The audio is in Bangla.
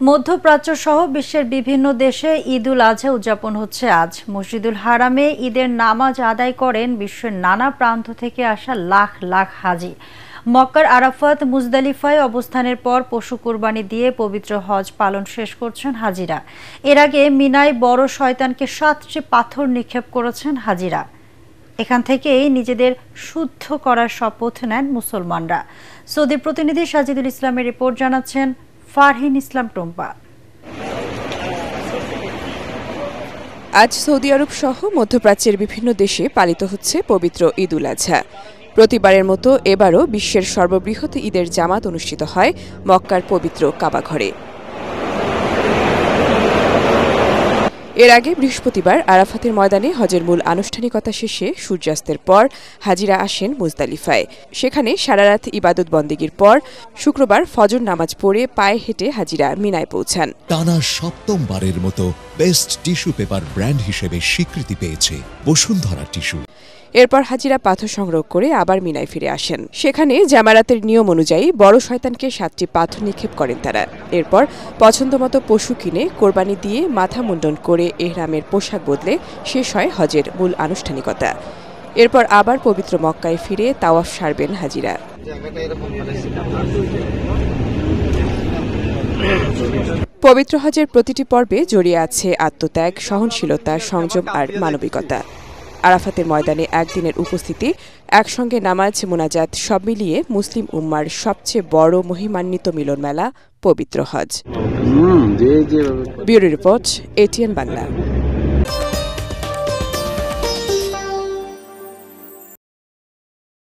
মধ্যপ্রাচ্য সহ বিশ্বের বিভিন্ন দেশে ঈদুল আজহা উদযাপন হচ্ছে আজ। মসজিদুল হারামে ঈদের নামাজ আদায় করেন বিশ্বের নানা প্রান্ত থেকে আসা লাখ লাখ হাজি। মক্কার আরাফাত মুজদালিফায় অবস্থানের পর পশু কুরবানি দিয়ে পবিত্র হজ পালন শেষ করছেন হাজিরা। এর আগে মিনায় বড় শয়তানকে 7টি পাথর নিক্ষেপ করেছেন হাজিরা। এখান থেকেই নিজেদের শুদ্ধ করার শপথ নেন মুসলমানরা। সৌদি প্রতিনিধি সাজিদুল ইসলামের রিপোর্ট জানাচ্ছেন ফারহিন ইসলাম টুম্পা। আজ সৌদি আরব সহ মধ্যপ্রাচ্যের বিভিন্ন দেশে পালিত হচ্ছে পবিত্র ঈদুল আজহা। প্রতিবারের মতো এবারও বিশ্বের সর্ববৃহৎ ঈদের জামাত অনুষ্ঠিত হয় মক্কার পবিত্র কাবা ঘরে। এর আগে বৃহস্পতিবার আরাফাতের ময়দানে হজের মূল আনুষ্ঠানিকতা শেষে সূর্যাস্তের পর হাজিরা আসেন মুজদালিফায়। সেখানে সারারাত ইবাদত বন্দেগীর পর শুক্রবার ফজর নামাজ পড়ে পায়ে হেঁটে হাজিরা মিনায় পৌঁছান। টানা সপ্তমবারের মতো বেস্ট টিস্যু পেপার ব্র্যান্ড হিসেবে স্বীকৃতি পেয়েছে বসুন্ধরা টিস্যু। এরপর হাজিরা পাথর সংগ্রহ করে আবার মিনায় ফিরে আসেন। সেখানে জামারাতের নিয়ম অনুযায়ী বড় শয়তানকে 7টি পাথর নিক্ষেপ করেন তারা। এরপর পছন্দমতো পশু কিনে কোরবানি দিয়ে মাথা মুন্ডন করে এহরামের পোশাক বদলে শেষ হয় হজের মূল আনুষ্ঠানিকতা। এরপর আবার পবিত্র মক্কায় ফিরে তাওয়াফ সারবেন হাজিরা। পবিত্র হজের প্রতিটি পর্বে জড়িয়ে আছে আত্মত্যাগ, সহনশীলতা, সংযম আর মানবিকতা। আরাফাতের ময়দানে একদিনের উপস্থিতি, একসঙ্গে নামাজ, মোনাজাত সব মিলিয়ে মুসলিম উম্মার সবচেয়ে বড় মহিমান্বিত মিলন মেলা পবিত্র হজ। Bureau report, ATN Bangla.